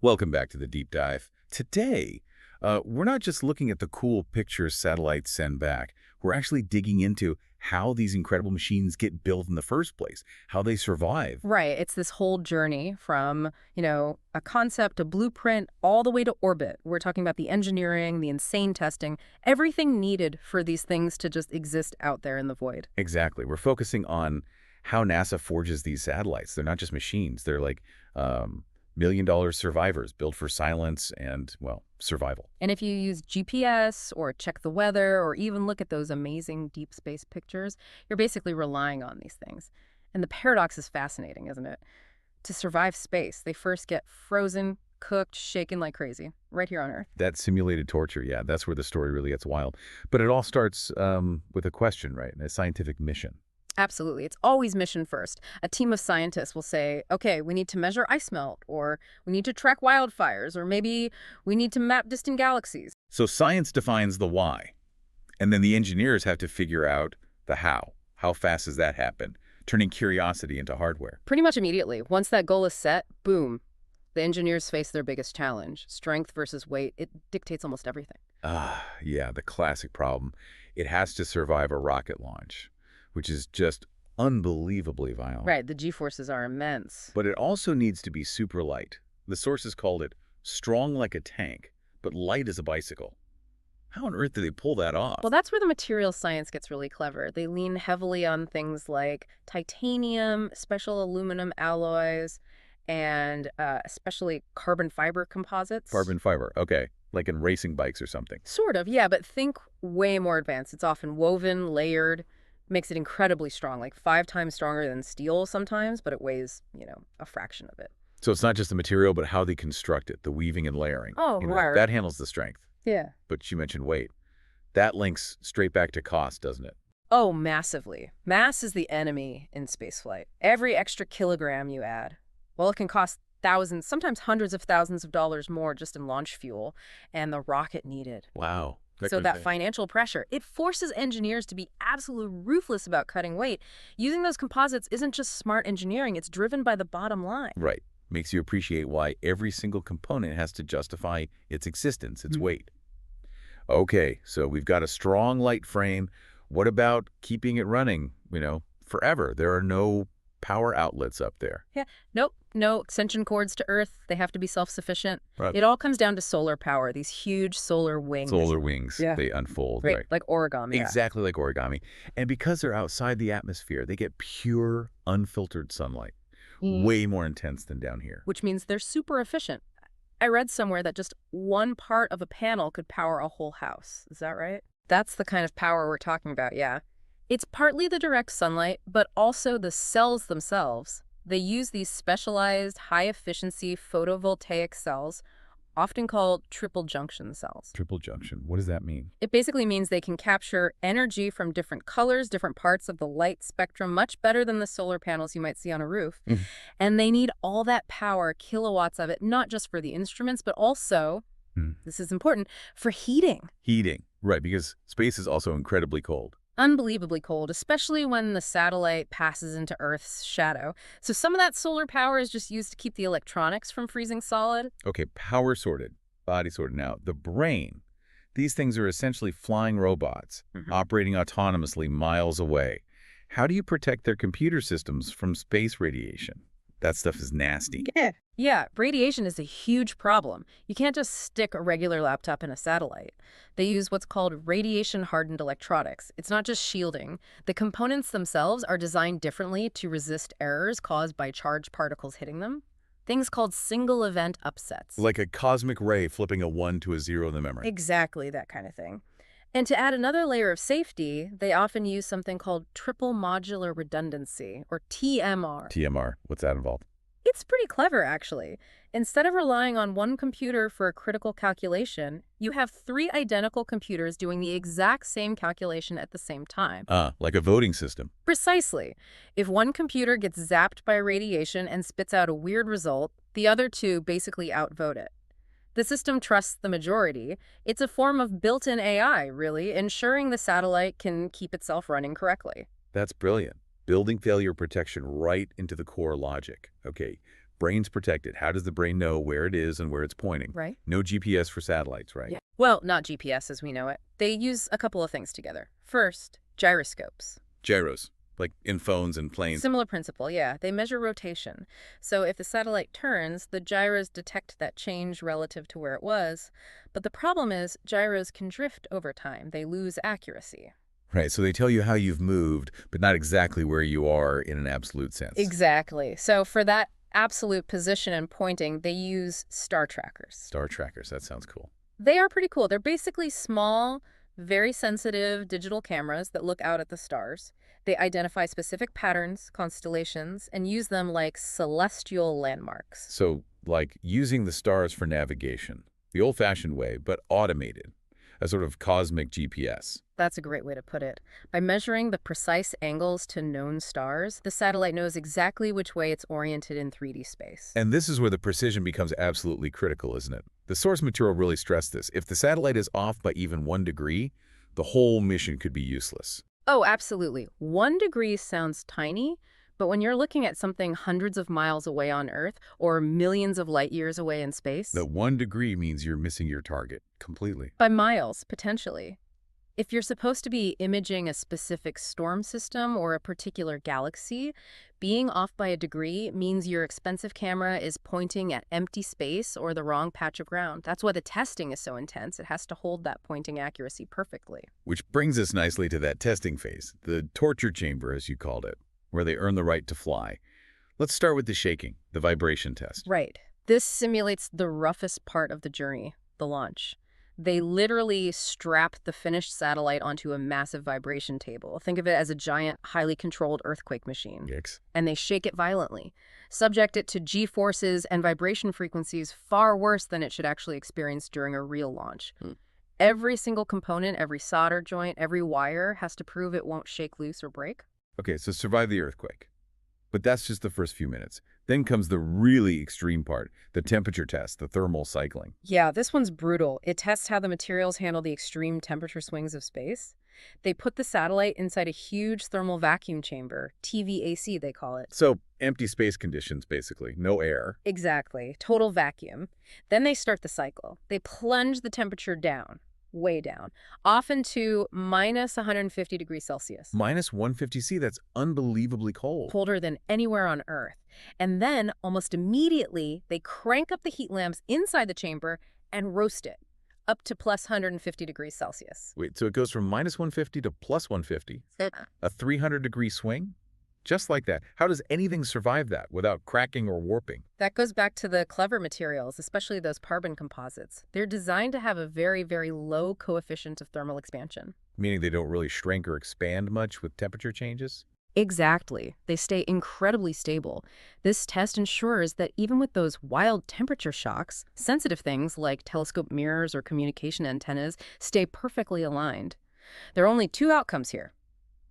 Welcome back to the deep dive. Today, we're not just looking at the cool pictures satellites send back. We're actually digging into how these incredible machines get built in the first place, how they survive. Right. It's this whole journey from, a concept, a blueprint, all the way to orbit. We're talking about the engineering, the insane testing, everything needed for these things to just exist out there in the void. Exactly. We're focusing on how NASA forges these satellites. They're not just machines. They're like million-dollar survivors built for silence and, well, survival. And if you use GPS or check the weather or even look at those amazing deep space pictures, you're basically relying on these things. And the paradox is fascinating, isn't it? To survive space, they first get frozen, cooked, shaken like crazy, right here on Earth. That simulated torture, yeah, that's where the story really gets wild. But it all starts with a question, right? A scientific mission. Absolutely. It's always mission first. A team of scientists will say, okay, we need to measure ice melt, or we need to track wildfires, or maybe we need to map distant galaxies. So science defines the why, and then the engineers have to figure out the how. How fast does that happen? Turning curiosity into hardware. Pretty much immediately. Once that goal is set, boom, the engineers face their biggest challenge. Strength versus weight. It dictates almost everything. Yeah, the classic problem. It has to survive a rocket launch, which is just unbelievably violent. Right, the G-forces are immense. But it also needs to be super light. The sources called it strong like a tank, but light as a bicycle. How on earth do they pull that off? Well, that's where the material science gets really clever. They lean heavily on things like titanium, special aluminum alloys, and especially carbon fiber composites. Carbon fiber, okay. Like in racing bikes or something. Sort of, yeah, but think way more advanced. It's often woven, layered, makes it incredibly strong, like 5 times stronger than steel sometimes, but it weighs, a fraction of it. So it's not just the material, but how they construct it, the weaving and layering. Oh, right. That handles the strength. Yeah. But you mentioned weight. That links straight back to cost, doesn't it? Oh, massively. Mass is the enemy in spaceflight. Every extra kilogram you add, well, it can cost thousands, sometimes hundreds of thousands of dollars more just in launch fuel and the rocket needed. Wow. So that financial pressure, it forces engineers to be absolutely ruthless about cutting weight. Using those composites isn't just smart engineering, it's driven by the bottom line. Right. Makes you appreciate why every single component has to justify its existence, its weight. Okay, so we've got a strong light frame. What about keeping it running, forever? There are no power outlets up there. Yeah, nope, no extension cords to Earth. They have to be self-sufficient. Right. It all comes down to solar power, these huge solar wings. Solar wings, Yeah. they unfold. Right, like origami. Yeah. Exactly like origami. And because they're outside the atmosphere, they get pure, unfiltered sunlight. Way more intense than down here. Which means they're super efficient. I read somewhere that just one part of a panel could power a whole house. Is that right? That's the kind of power we're talking about, yeah. It's partly the direct sunlight, but also the cells themselves. They use these specialized, high-efficiency photovoltaic cells, often called triple junction cells. Triple junction. What does that mean? It basically means they can capture energy from different colors, different parts of the light spectrum, much better than the solar panels you might see on a roof. And they need all that power, kilowatts of it, not just for the instruments, but also, this is important, for heating. Heating. Right, because space is also incredibly cold. Unbelievably cold, especially when the satellite passes into Earth's shadow. So some of that solar power is just used to keep the electronics from freezing solid. Okay, power sorted, body sorted. Now, the brain, these things are essentially flying robots operating autonomously miles away. How do you protect their computer systems from space radiation? That stuff is nasty. Yeah, radiation is a huge problem. You can't just stick a regular laptop in a satellite. They use what's called radiation-hardened electronics. It's not just shielding. The components themselves are designed differently to resist errors caused by charged particles hitting them. Things called single-event upsets. Like a cosmic ray flipping a 1 to a 0 in the memory. Exactly, that kind of thing. And to add another layer of safety, they often use something called triple modular redundancy, or TMR. TMR, what's that involved? It's pretty clever, actually. Instead of relying on one computer for a critical calculation, you have 3 identical computers doing the exact same calculation at the same time. Like a voting system. Precisely. If one computer gets zapped by radiation and spits out a weird result, the other 2 basically outvote it. The system trusts the majority. It's a form of built-in AI, really, ensuring the satellite can keep itself running correctly. That's brilliant. Building failure protection right into the core logic. Okay, Brain's protected. How does the brain know where it is and where it's pointing? Right. No GPS for satellites, right? Yeah. Well, not GPS as we know it. They use a couple of things together. First, gyroscopes. Gyros, like in phones and planes. Similar principle, yeah. They measure rotation. So if the satellite turns, the gyros detect that change relative to where it was. But the problem is gyros can drift over time. They lose accuracy. Right, so they tell you how you've moved, but not exactly where you are in an absolute sense. Exactly. So for that absolute position and pointing, they use star trackers. Star trackers, that sounds cool. They are pretty cool. They're basically small, very sensitive digital cameras that look out at the stars. They identify specific patterns, constellations, and use them like celestial landmarks. So, like using the stars for navigation, the old-fashioned way, but automated, a sort of cosmic GPS. That's a great way to put it. By measuring the precise angles to known stars, the satellite knows exactly which way it's oriented in 3D space. And this is where the precision becomes absolutely critical, isn't it? The source material really stressed this. If the satellite is off by even 1 degree, the whole mission could be useless. Oh, absolutely. 1 degree sounds tiny, but when you're looking at something hundreds of miles away on Earth or millions of light years away in space, That 1 degree means you're missing your target completely. by miles, potentially. If you're supposed to be imaging a specific storm system or a particular galaxy, being off by a degree means your expensive camera is pointing at empty space or the wrong patch of ground. That's why the testing is so intense. It has to hold that pointing accuracy perfectly. Which brings us nicely to that testing phase, the torture chamber, as you called it, where they earn the right to fly. Let's start with the shaking, the vibration test. Right. This simulates the roughest part of the journey, the launch. They literally strap the finished satellite onto a massive vibration table. Think of it as a giant, highly controlled earthquake machine. Yikes. And they shake it violently, subject it to G-forces and vibration frequencies far worse than it should actually experience during a real launch. Every single component, every solder joint, every wire has to prove it won't shake loose or break. Okay, so survive the earthquake. But that's just the first few minutes. Then comes the really extreme part, the temperature test, the thermal cycling. Yeah, this one's brutal. It tests how the materials handle the extreme temperature swings of space. They put the satellite inside a huge thermal vacuum chamber, TVAC they call it. So empty space conditions, basically. No air. Exactly, total vacuum. Then they start the cycle. They plunge the temperature down, way down, often to minus 150 degrees Celsius. Minus 150°C, that's unbelievably cold. Colder than anywhere on Earth. And then, almost immediately, they crank up the heat lamps inside the chamber and roast it up to plus 150 degrees Celsius. Wait, so it goes from minus 150 to plus 150? A 300-degree swing? Just like that. How does anything survive that without cracking or warping? That goes back to the clever materials, especially those carbon composites. They're designed to have a very, very low coefficient of thermal expansion. Meaning they don't really shrink or expand much with temperature changes? Exactly. They stay incredibly stable. This test ensures that even with those wild temperature shocks, sensitive things like telescope mirrors or communication antennas stay perfectly aligned. There are only 2 outcomes here.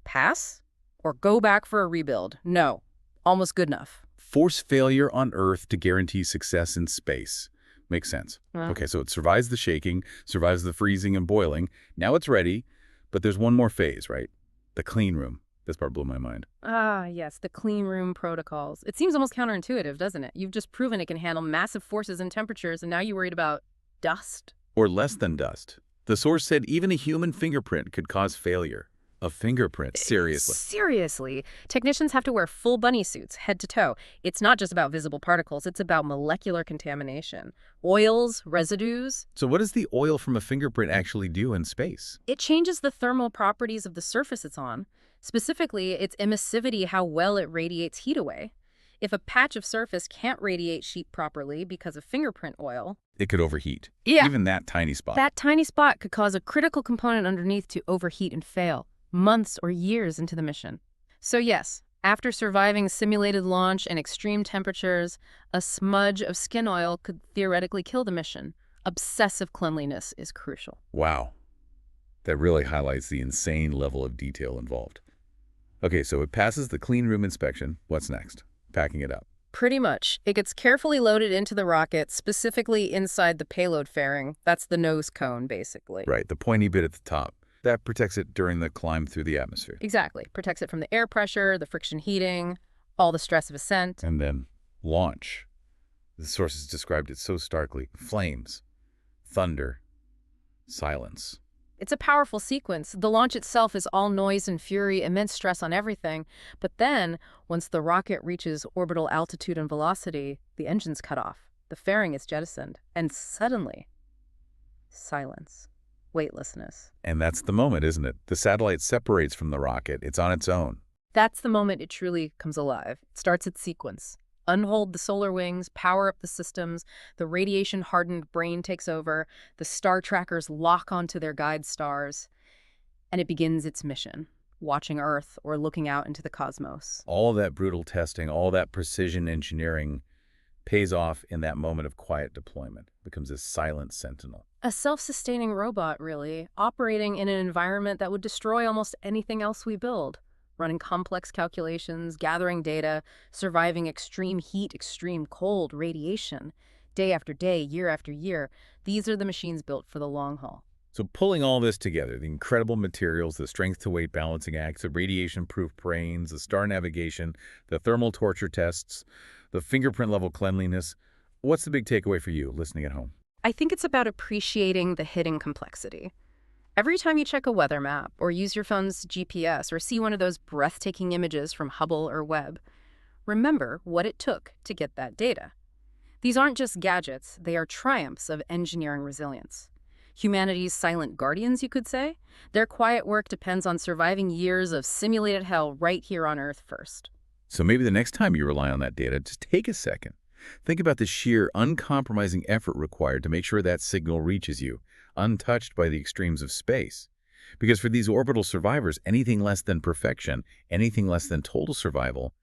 Pass or go back for a rebuild. No. Almost good enough. Force failure on Earth to guarantee success in space. Makes sense. Okay, so it survives the shaking, survives the freezing and boiling. Now it's ready, but there's one more phase, right? The clean room. This part blew my mind. Ah, yes, the clean room protocols. It seems almost counterintuitive, doesn't it? You've just proven it can handle massive forces and temperatures, and now you're worried about dust. Or less than dust. The source said even a human fingerprint could cause failure. A fingerprint, seriously. Seriously. Technicians have to wear full bunny suits, head to toe. It's not just about visible particles, it's about molecular contamination. Oils, residues. So what does the oil from a fingerprint actually do in space? It changes the thermal properties of the surface it's on. Specifically, its emissivity, how well it radiates heat away. If a patch of surface can't radiate heat properly because of fingerprint oil, It could overheat. Yeah. Even that tiny spot. that tiny spot could cause a critical component underneath to overheat and fail, months or years into the mission. So yes, after surviving simulated launch and extreme temperatures, a smudge of skin oil could theoretically kill the mission. Obsessive cleanliness is crucial. Wow. That really highlights the insane level of detail involved. Okay, so it passes the clean room inspection. What's next? Packing it up. Pretty much. It gets carefully loaded into the rocket, specifically inside the payload fairing. That's the nose cone, basically. Right, the pointy bit at the top. That protects it during the climb through the atmosphere. Exactly. Protects it from the air pressure, the friction heating, all the stress of ascent. And then launch. The sources described it so starkly. Flames, thunder, silence. It's a powerful sequence. The launch itself is all noise and fury, immense stress on everything. But then, once the rocket reaches orbital altitude and velocity, the engine's cut off. The fairing is jettisoned. And suddenly, silence. Weightlessness. And that's the moment, isn't it? The satellite separates from the rocket. It's on its own. That's the moment it truly comes alive. It starts its sequence. Unhold the solar wings, power up the systems, the radiation-hardened brain takes over, the star trackers lock onto their guide stars, and it begins its mission, watching Earth or looking out into the cosmos. All that brutal testing, all that precision engineering pays off in that moment of quiet deployment, becomes a silent sentinel. A self-sustaining robot, really, operating in an environment that would destroy almost anything else we build. Running complex calculations, gathering data, surviving extreme heat, extreme cold, radiation. Day after day, year after year, these are the machines built for the long haul. So pulling all this together, the incredible materials, the strength-to-weight balancing acts, the radiation-proof brains, the star navigation, the thermal torture tests, the fingerprint-level cleanliness, what's the big takeaway for you listening at home? I think it's about appreciating the hidden complexity. Every time you check a weather map or use your phone's GPS or see one of those breathtaking images from Hubble or Webb, remember what it took to get that data. These aren't just gadgets, they are triumphs of engineering resilience. Humanity's silent guardians, you could say. Their quiet work depends on surviving years of simulated hell right here on Earth first. So maybe the next time you rely on that data, just take a second. Think about the sheer, uncompromising effort required to make sure that signal reaches you, untouched by the extremes of space. Because for these orbital survivors, anything less than perfection, anything less than total survival,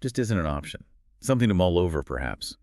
just isn't an option. Something to mull over, perhaps.